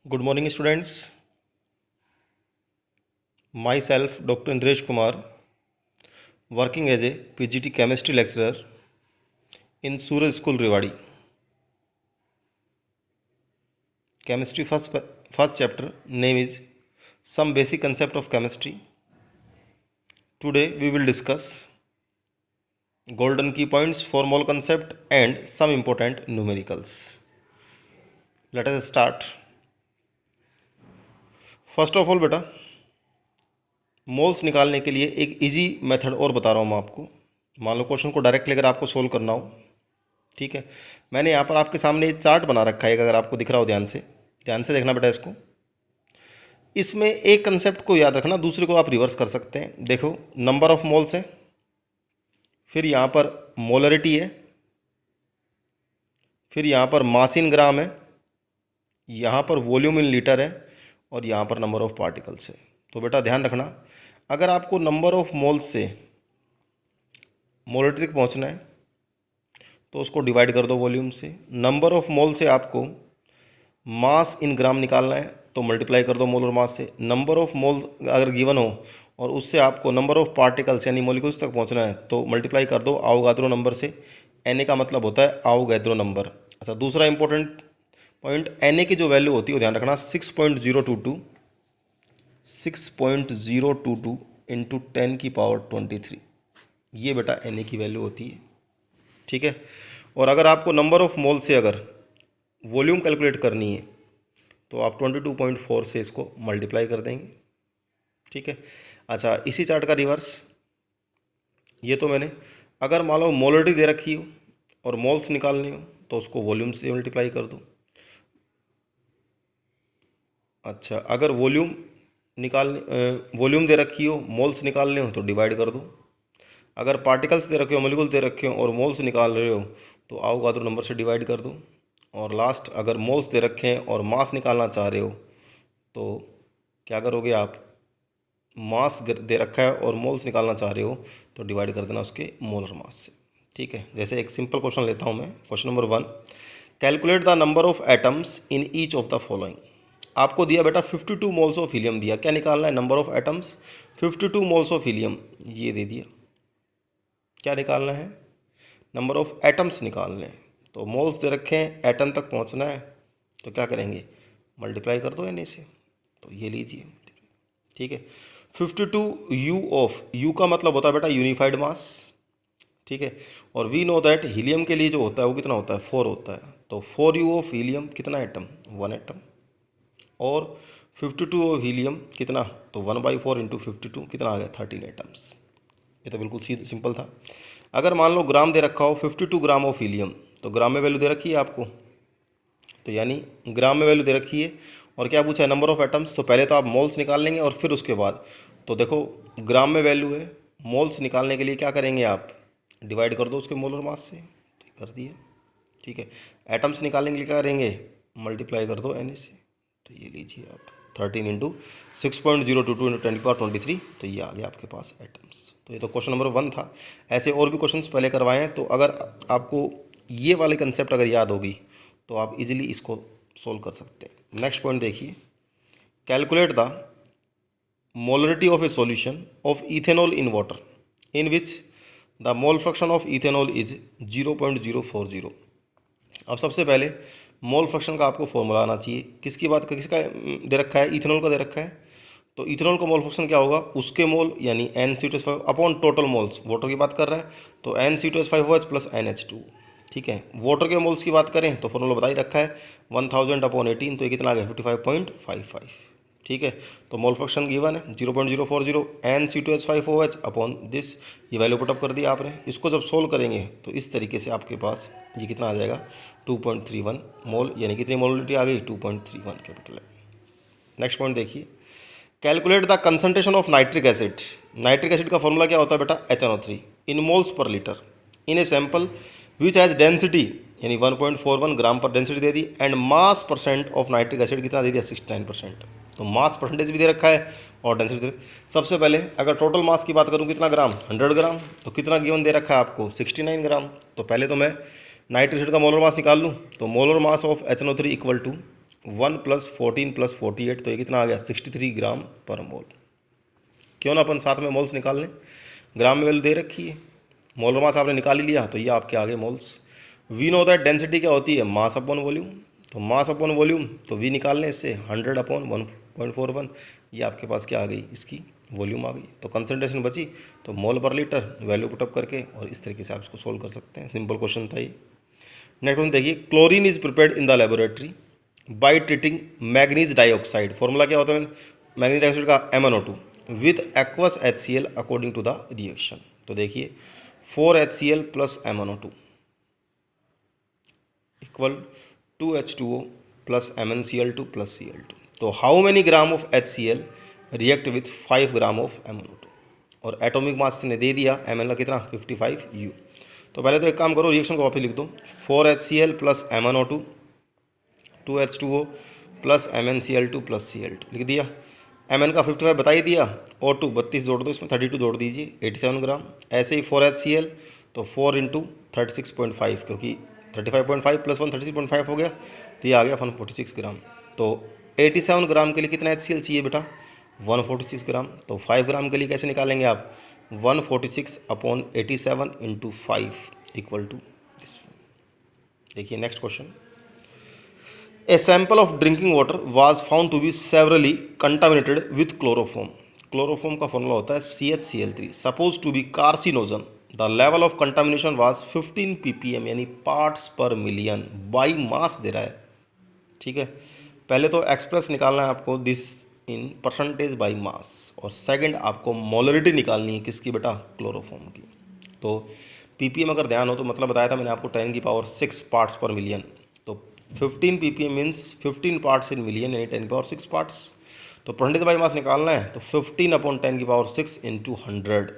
Good morning, students. Myself, Dr. Indresh Kumar, working as a PGT chemistry lecturer in Suraj School, Rewadi. Chemistry first chapter name is Some Basic Concept of Chemistry. Today we will discuss golden key points for mole concept and some important numericals. Let us start. First of all बेटा, moles निकालने के लिए एक easy method और बता रहा हूँ मैं आपको। मान लो क्वेश्चन को डायरेक्टली अगर आपको सोल्व करना हो, ठीक है। मैंने यहाँ पर आपके सामने एक चार्ट बना रखा है, अगर आपको दिख रहा हो ध्यान से देखना बेटा इसको। इसमें एक कंसेप्ट को याद रखना, दूसरे को आप रिवर्स कर सकते हैं। देखो, नंबर ऑफ मोल्स है, फिर यहाँ पर मोलरिटी है, फिर यहाँ पर मास इन ग्राम है, यहाँ पर वॉल्यूम इन लीटर है, और यहाँ पर नंबर ऑफ पार्टिकल्स है। तो बेटा ध्यान रखना, अगर आपको नंबर ऑफ मोल्स से मोलरिटी तक पहुँचना है तो उसको डिवाइड कर दो वॉल्यूम से। नंबर ऑफ मोल से आपको मास इन ग्राम निकालना है तो मल्टीप्लाई कर दो मोलर मास से। नंबर ऑफ मोल अगर गिवन हो और उससे आपको नंबर ऑफ पार्टिकल्स यानी मॉलिक्यूल्स तक पहुंचना है तो मल्टीप्लाई कर दो आवोगाद्रो नंबर से। एन का मतलब होता है आवोगाद्रो नंबर। अच्छा, दूसरा इंपॉर्टेंट पॉइंट, एन की जो वैल्यू होती है वो ध्यान रखना 6.022 इंटू 10⁻23। ये बेटा एन की वैल्यू होती है, ठीक है। और अगर आपको नंबर ऑफ मोल से अगर वॉल्यूम कैलकुलेट करनी है तो आप 22.4 से इसको मल्टीप्लाई कर देंगे, ठीक है। अच्छा, इसी चार्ट का रिवर्स, ये तो मैंने, अगर मान लो मोलरिटी दे रखी हो और मोल्स निकालनी हो तो उसको वॉल्यूम से मल्टीप्लाई कर दो। अच्छा, अगर वॉल्यूम दे रखी हो, मोल्स निकालने हो तो डिवाइड कर दो। अगर पार्टिकल्स दे रखे हो, मॉलिक्यूल दे रखे हो और मोल्स निकाल रहे हो तो आवोगाद्रो नंबर से डिवाइड कर दो। और लास्ट, अगर मोल्स दे रखे हैं और मास निकालना चाह रहे हो तो क्या करोगे आप, मास दे रखा है और मोल्स निकालना चाह रहे हो तो डिवाइड कर देना उसके मोलर मास से, ठीक है। जैसे एक सिंपल क्वेश्चन लेता हूँ मैं, question number 1, calculate the number of atoms in each of the following. आपको दिया बेटा 52 मोल्स ऑफ हीलियम दिया, क्या निकालना है, number of atoms. 52 moles of helium ये दे दिया, क्या निकालना है, नंबर ऑफ एटम्स निकालने हैं। तो मोल्स दे रखे हैं, एटम तक पहुंचना है तो क्या करेंगे, मल्टीप्लाई कर दो एन से। तो ये लीजिए, ठीक है। 52 यू ऑफ, यू का मतलब होता है बेटा यूनिफाइड मास, ठीक है। और वी नो दैट हीलियम के लिए जो होता है वो कितना होता है, 4 होता है। तो 4 यू ऑफ हीलियम कितना एटम, 1 एटम। और 52 ऑफ हीलियम कितना, तो 1/4 इंटू 52 कितना आ गया, 13 एटम्स। ये तो बिल्कुल सिंपल था। अगर मान लो ग्राम दे रखा हो 52 ग्राम ऑफ हीलियम, तो ग्राम में वैल्यू दे रखी है आपको, तो यानी ग्राम में वैल्यू दे रखी है। और क्या पूछा है, नंबर ऑफ एटम्स। तो पहले तो आप मोल्स निकाल लेंगे और फिर उसके बाद, तो देखो ग्राम में वैल्यू है, मोल्स निकालने के लिए क्या करेंगे आप, डिवाइड कर दो उसके मोलर मास से, कर दिया, ठीक है। एटम्स निकालने के लिए क्या करेंगे, मल्टीप्लाई कर दो एन से। तो ये लीजिए आप 13 इंटू 6.022 इंटू 10⁻23, तो ये आ गया आपके पास एटम्स। तो ये तो क्वेश्चन नंबर 1 था। ऐसे और भी क्वेश्चंस पहले करवाए हैं, तो अगर आपको ये वाले कंसेप्ट अगर याद होगी तो आप इजीली इसको सोल्व कर सकते हैं। नेक्स्ट पॉइंट देखिए, calculate the molarity of A solution of ethanol in water in which the mole fraction of ethanol is 0.040। अब सबसे पहले मोल फ्रैक्शन का आपको फॉर्मूला आना चाहिए। किसका दे रखा है, इथेनॉल का दे रखा है। तो इथेनॉल का मोल फ्रैक्शन क्या होगा, उसके मोल यानी NC2H5 upon total moles, water की बात कर रहा है तो NC2H5OH प्लस NH2, ठीक है। वाटर के मोल्स की बात करें तो फॉर्मूला बता ही रखा है 1000/18, तो ये कितना आ गया 55.55, ठीक है। तो मोल फ्रैक्शन गिवन है 0.040 NC2H5OH अपॉन दिस, ये वैल्यू पुटअप कर दिया आपने। इसको जब सोल्व करेंगे तो इस तरीके से आपके पास ये कितना आ जाएगा 2.31 मोल, यानी कितनी मोलरिटी आ गई 2.31 कैपिटल है। नेक्स्ट पॉइंट देखिए, calculate the concentration of nitric acid. Nitric acid का फॉर्मूला क्या होता है बेटा, HNO3 in moles per litre in a sample which has density यानी 1.41 ग्राम पर density they the, and mass percent of nitric acid कितना दे दिया 69%। तो मास परसेंटेज भी दे रखा है और डेंसिटी। सबसे पहले अगर टोटल मास की बात करूँ कितना ग्राम, 100 ग्राम, तो कितना गिवन दे रखा है आपको 69 ग्राम। तो पहले तो मैं नाइट्रिक एसिड का मोलर मास निकाल लूँ, तो molar mass of HNO3 equal to 1 + 14 + 48, तो ये कितना आ गया 63 ग्राम पर मोल। क्यों ना अपन साथ में मोल्स निकाल लें, ग्राम में वैल्यू दे रखी है, मोलर मास आपने निकाल ही लिया, तो ये आपके आगे moles. We know that density क्या होती है, मास अपॉन वॉल्यूम, तो मास अपॉन वॉल्यूम, तो वी निकाल लें इससे 100/1.41, ये आपके पास क्या आ गई, इसकी वॉल्यूम आ गई। तो कंसंट्रेशन बची, तो मोल पर लीटर वैल्यू पुटअप करके और इस तरीके से आप इसको सोल्व कर सकते हैं। सिंपल क्वेश्चन था ये। नेक्स्ट क्वेश्चन देखिए, chlorine is prepared in the laboratory by treating manganese dioxide, formula क्या होता है मैग्नीज डाइऑक्साइड का MnO2 with aqueous HCl according to the reaction. तो देखिए 4HCl + MnO2 equal 2H2O + MnCl2 + Cl2, तो how many gram of HCl react with 5 gram of MnO2, और atomic mass ने दे दिया Mn का कितना 55U। तो पहले तो एक काम करो, रिएक्शन को वापस लिख दो, 4HCl + MnO2 2H2O + MnCl2 + Cl2 लिख दिया। Mn का 55 बता ही दिया, O2 32 जोड़ दो, इसमें 32 जोड़ दीजिए 87 ग्राम। ऐसे ही 4HCl, तो 4 × 36.5, क्योंकि 35.5 + 1 36.5 हो गया, तो ये आ गया 146 ग्राम। तो 87 ग्राम के लिए कितना HCl चाहिए बेटा, 146 ग्राम। तो 5 ग्राम के लिए कैसे निकालेंगे आप, 146/87 × 5 इक्वल टू दिस। देखिए next question, A sample of drinking water was found to be severely contaminated with chloroform. Chloroform का फॉर्मूला होता है CHCl3, suppose to be carcinogen. The level of contamination was 15 ppm, यानी parts पर million, by mass दे रहा है। ठीक है, पहले तो एक्सप्रेस निकालना है आपको this in percentage by mass, और सेकंड आपको मोलरिटी निकालनी है किसकी बेटा, क्लोरोफॉर्म की। तो ppm अगर ध्यान हो तो मतलब बताया था मैंने आपको 10⁶ पार्ट्स पर मिलियन, तो 15 ppm means 15 parts in million, यानी 10⁶ पार्ट्स। तो परसेंटेज बाई मास निकालना है, तो 15/10⁶ × 100,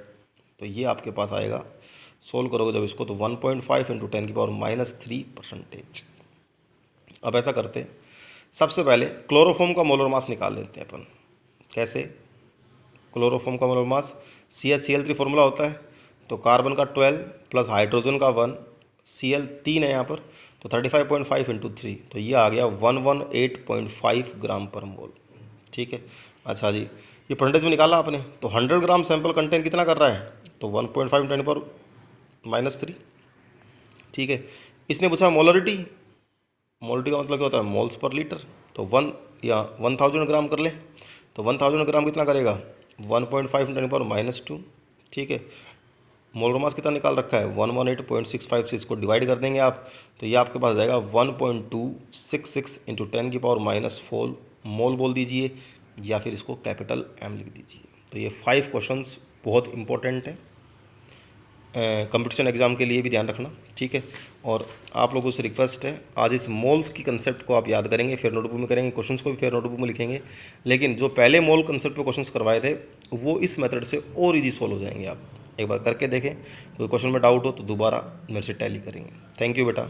तो ये आपके पास आएगा, सोल्व करोगे जब इसको, तो 1.5 × 10⁻³ %। अब ऐसा करते हैं, सबसे पहले क्लोरोफॉर्म का मोलर मास निकाल लेते हैं अपन। कैसे, क्लोरोफॉर्म का मोलर मास CHCl3 फॉर्मूला होता है, तो कार्बन का 12 + हाइड्रोजन का 1, Cl 3 है यहाँ पर, तो 35.5 × 3, तो ये आ गया 118.5 ग्राम पर मोल। ठीक है, अच्छा जी, ये परसेंटेज में निकाला आपने, तो 100 ग्राम सैंपल कंटेंट कितना कर रहा है, तो 1.5 × 10⁻³ ठीक है। इसने पूछा मोलरिटी, मोलरिटी का मतलब क्या होता है, मोल्स पर लीटर, तो 1 या 1000 ग्राम कर ले, तो 1000 ग्राम कितना करेगा, 1.5 × 10⁻²। ठीक है, मोलर मास कितना निकाल रखा है 118.65 से इसको डिवाइड कर देंगे आप, तो ये आपके पास जाएगा 1.266 × 10⁻⁴ मोल बोल दीजिए, या फिर इसको कैपिटल M लिख दीजिए। तो ये 5 क्वेश्चंस बहुत इंपॉर्टेंट है, कंपटीशन एग्जाम के लिए भी ध्यान रखना। ठीक है, और आप लोगों से रिक्वेस्ट है, आज इस मोल्स की कंसेप्ट को आप याद करेंगे, फिर नोटबुक में करेंगे, क्वेश्चंस को भी फिर नोटबुक में लिखेंगे, लेकिन जो पहले मोल कंसेप्ट पे क्वेश्चंस करवाए थे वो इस मेथड से और इजी सोल्व हो जाएंगे। आप एक बार करके देखें, कोई क्वेश्चन में डाउट हो तो दोबारा मेरे से टैली करेंगे। थैंक यू बेटा।